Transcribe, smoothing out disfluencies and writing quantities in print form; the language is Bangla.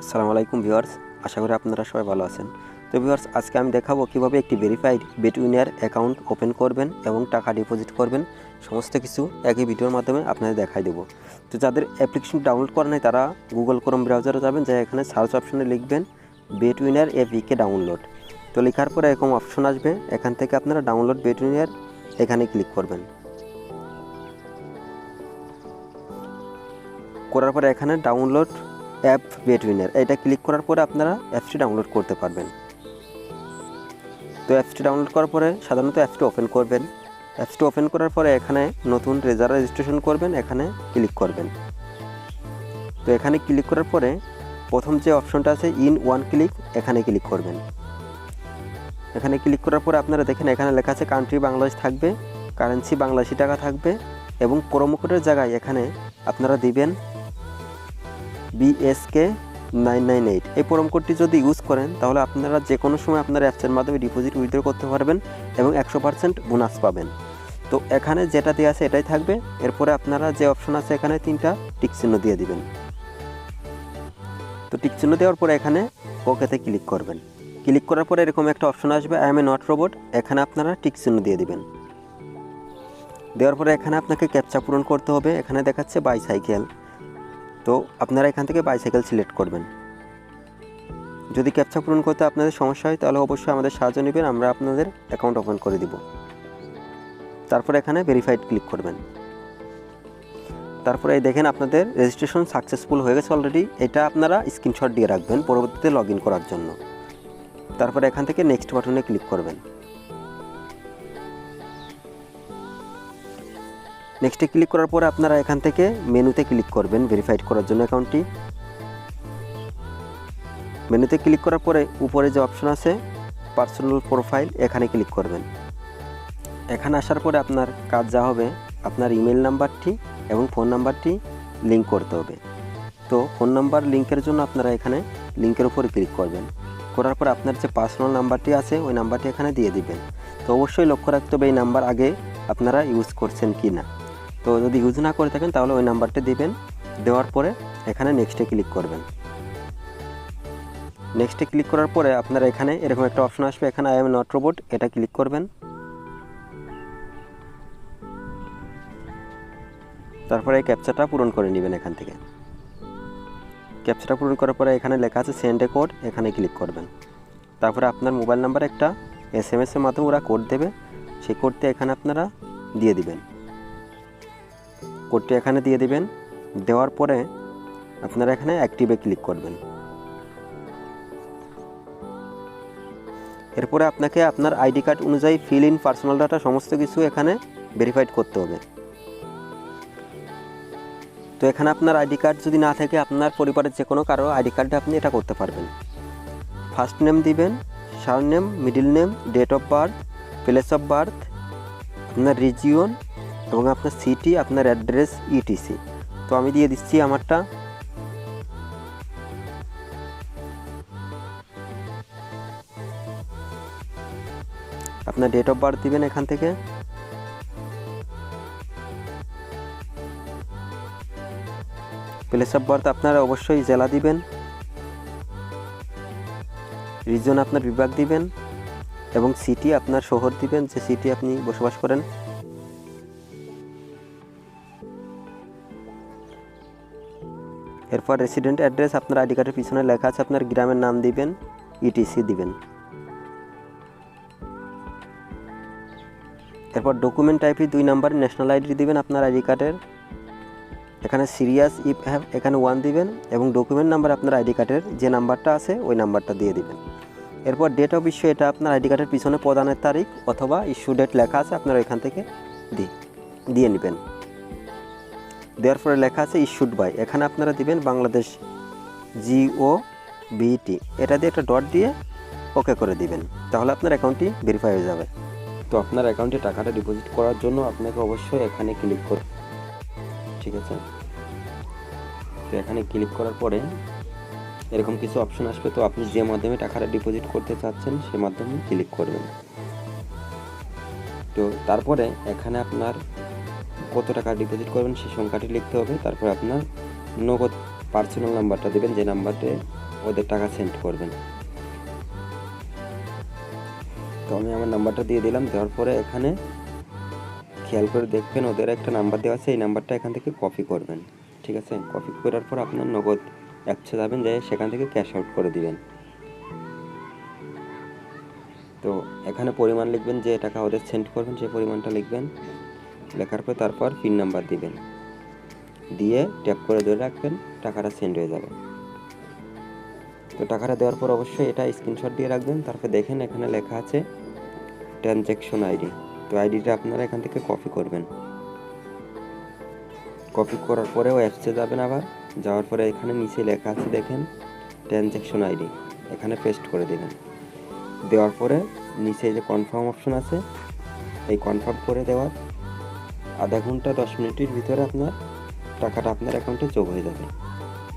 আসসালামু আলাইকুম ভিউয়ার্স, আশা করি আপনারা সবাই ভালো আছেন। তো ভিউয়ার্স, আজকে আমি দেখাবো কিভাবে একটি ভেরিফাইড বেটউইনার অ্যাকাউন্ট ওপেন করবেন এবং টাকা ডিপোজিট করবেন। সমস্ত কিছু একই ভিডিওর মাধ্যমে আপনাদের দেখাই দেবো। তো যাদের অ্যাপ্লিকেশন ডাউনলোড করা নেই তারা গুগল ক্রোম ব্রাউজারে যাবেন, যা এখানে সার্চ অপশনে লিখবেন বেটউইনার এভিকে ডাউনলোড। তো লেখার পরে এরকম অপশন আসবে, এখান থেকে আপনারা ডাউনলোড বেটউইনার এখানে ক্লিক করবেন। করার পরে এখানে ডাউনলোড অ্যাপ বেটউইনার এটা ক্লিক করার পরে আপনারা অ্যাপসটি ডাউনলোড করতে পারবেন। তো অ্যাপসটি ডাউনলোড করার পরে সাধারণত অ্যাপসটি ওপেন করবেন। অ্যাপসটি ওপেন করার পরে এখানে নতুন রেজিস্ট্রেশন করবেন, এখানে ক্লিক করবেন। তো এখানে ক্লিক করার পরে প্রথম যে অপশনটা আছে ইন ওয়ান ক্লিক, এখানে ক্লিক করবেন। এখানে ক্লিক করার পরে আপনারা দেখেন এখানে লেখা আছে কান্ট্রি বাংলাদেশ থাকবে, কারেন্সি বাংলাদেশি টাকা থাকবে এবং প্রোমো কোডের জায়গায় এখানে আপনারা দিবেন BSK 998। এই প্রোমো কোডটি যদি ইউজ করেন তাহলে আপনারা যে কোনো সময় আপনার অ্যাপসের মাধ্যমে ডিপোজিট উইথড্র করতে পারবেন এবং 100% বোনাস পাবেন। তো এখানে যেটা দেওয়া আছে এটাই থাকবে। এরপরে আপনারা যে অপশন আছে এখানে 3টা টিক চিহ্ন দিয়ে দিবেন। তো টিক চিহ্ন দেওয়ার পরে এখানে ওকেতে ক্লিক করবেন। ক্লিক করার পরে এরকম একটা অপশন আসবে I M A not robot, এখানে আপনারা টিক চিহ্ন দিয়ে দিবেন। দেওয়ার পরে এখানে আপনাকে ক্যাপচা পূরণ করতে হবে। এখানে দেখাচ্ছে বাইসাইকেল, তো আপনারা এখান থেকে বাইসাইকেল সিলেক্ট করবেন। যদি ক্যাপচা পূরণ করতে আপনাদের সমস্যা হয় তাহলে অবশ্যই আমাদের সাহায্য নেবেন, আমরা আপনাদের অ্যাকাউন্ট ওপেন করে দিব। তারপর এখানে ভেরিফাইড ক্লিক করবেন। তারপরে এই দেখেন আপনাদের রেজিস্ট্রেশন সাকসেসফুল হয়ে গেছে অলরেডি। এটা আপনারা স্ক্রিনশট দিয়ে রাখবেন পরবর্তীতে লগ ইন করার জন্য। তারপরে এখান থেকে নেক্সট বাটনে ক্লিক করবেন। নেক্সটে ক্লিক করার পরে আপনারা এখান থেকে মেনুতে ক্লিক করবেন ভেরিফাইড করার জন্য অ্যাকাউন্টটি। মেনুতে ক্লিক করার পরে উপরে যে অপশন আছে পার্সোনাল প্রোফাইল, এখানে ক্লিক করবেন। এখানে আসার পরে আপনার কাজ যা হবে, আপনার ইমেল নাম্বারটি এবং ফোন নাম্বারটি লিঙ্ক করতে হবে। তো ফোন নাম্বার লিঙ্কের জন্য আপনারা এখানে লিঙ্কের উপরে ক্লিক করবেন। করার পর আপনার যে পার্সোনাল নাম্বারটি আছে ওই নাম্বারটি এখানে দিয়ে দিবেন। তো অবশ্যই লক্ষ্য রাখতে হবে এই নাম্বার আগে আপনারা ইউজ করছেন কি না। তো যদি ইউজ না করে থাকেন তাহলে ওই নাম্বারটি দিবেন। দেওয়ার পরে এখানে নেক্সটে ক্লিক করবেন। নেক্সটে ক্লিক করার পরে আপনারা এখানে এরকম একটা অপশন আসবে, এখানে আই এম নট রোবট এটা ক্লিক করবেন। তারপরে এই ক্যাপচাটা পূরণ করে নেবেন এখান থেকে। ক্যাপচাটা পূরণ করার পরে এখানে লেখা আছে সেন্ড এ কোড, এখানে ক্লিক করবেন। তারপরে আপনার মোবাইল নাম্বার একটা SMS এর মাধ্যমে ওরা কোড দেবে, সেই কোডটি এখানে আপনারা দিয়ে দিবেন। কোডটি এখানে দিয়ে দিবেন। দেওয়ার পরে আপনারা এখানে অ্যাক্টিভে ক্লিক করবেন। এরপরে আপনাকে আপনার আইডি কার্ড অনুযায়ী ফিল ইন পার্সোনাল ডাটা সমস্ত কিছু এখানে ভেরিফাইড করতে হবে। তো এখানে আপনার আইডি কার্ড যদি না থাকে আপনার পরিবারের যে কোনো কারো আইডি কার্ডে আপনি এটা করতে পারবেন। ফার্স্ট নেম দিবেন, surname, middle name, date of birth, place of birth, আপনার রিজিয়ন এবং আপনার সিটি, আপনার অ্যাড্রেস ETC। তো আমি দিয়ে দিচ্ছি আমারটা। আপনার ডেট অফ বার্থ দিবেন এখান থেকে। প্লেস অফ বার্থ আপনারা অবশ্যই জেলা দিবেন। রিজন আপনার বিভাগ দিবেন এবং সিটি আপনার শহর দিবেন, যে সিটি আপনি বসবাস করেন। এরপর রেসিডেন্ট অ্যাড্রেস আপনার আইডি কার্ডের পিছনে লেখা আছে, আপনার গ্রামের নাম দিবেন, ETC দিবেন। এরপর ডকুমেন্ট টাইপে 2 নাম্বারের ন্যাশনাল আইডি দিবেন আপনার আইডি কার্ডের। এখানে সিরিয়াস ইফ হ্যাভ এখানে 1 দিবেন এবং ডকুমেন্ট নাম্বার আপনার আইডি কার্ডের যে নাম্বারটা আছে ওই নাম্বারটা দিয়ে দিবেন। এরপর ডেট অফ ইস্যু, এটা আপনার আইডি কার্ডের পিছনে প্রদানের তারিখ অথবা ইস্যু ডেট লেখা আছে, আপনারা এখান থেকে দিয়ে নেবেন। দেওয়ার পরে লেখা আছে ইস্যুড বাই, এখানে আপনারা দিবেন বাংলাদেশ GOVT, এটা দিয়ে একটা ডট দিয়ে ওকে করে দিবেন, তাহলে আপনার অ্যাকাউন্টটি ভেরিফাই হয়ে যাবে। তো আপনার অ্যাকাউন্টে টাকাটা ডিপোজিট করার জন্য আপনাকে অবশ্যই এখানে ক্লিক করতে, ঠিক আছে। তো এখানে ক্লিক করার পরে এরকম কিছু অপশন আসবে, তো আপনি যে মাধ্যমে টাকাটা ডিপোজিট করতে চাচ্ছেন সে মাধ্যমে ক্লিক করবেন। তো তারপরে এখানে আপনার কত টাকা ডিপোজিট করবেন সেই সংখ্যাটি লিখতে হবে। তারপর আপনার নগদ পার্সোনাল নাম্বারটা দেবেন, যে নাম্বারে ওদের টাকা সেন্ড করবেন। তো আমি আমার নাম্বারটা দিয়ে দিলাম, দেওয়ার পরে এখানে খেয়াল করে দেখবেন ওদের একটা নাম্বার দেওয়া আছে, এই নাম্বারটা এখান থেকে কপি করবেন। ঠিক আছে, কপি করার পর আপনার নগদ অ্যাপসে যাবেন, যাই সেখান থেকে ক্যাশ আউট করে দিবেন। তো এখানে পরিমাণ লিখবেন, যে টাকা ওদের সেন্ড করবেন সেই পরিমাণটা লিখবেন, লেখার পর তারপর পিন নাম্বার দিবেন, দিয়ে ট্যাপ করে ধরে রাখবেন, টাকাটা সেন্ড হয়ে যাবে। তো টাকাটা দেওয়ার পর অবশ্যই এটা স্ক্রিনশট দিয়ে রাখবেন। তারপর দেখেন এখানে লেখা আছে ট্রানজ্যাকশন আইডি, তো আইডিটা আপনারা এখান থেকে কপি করবেন। কপি করার পরে ওই অ্যাপসে যাবেন, আবার যাওয়ার পরে এখানে নিচে লেখা আছে দেখেন ট্রানজ্যাকশন আইডি, এখানে পেস্ট করে দেবেন। দেওয়ার পরে নিচে যে কনফার্ম অপশন আছে, এই কনফার্ম করে দেওয়ার আধা ঘন্টা 10 মিনিটের ভিতরে আপনার টাকাটা আপনার অ্যাকাউন্টে যোগ হয়ে যাবে।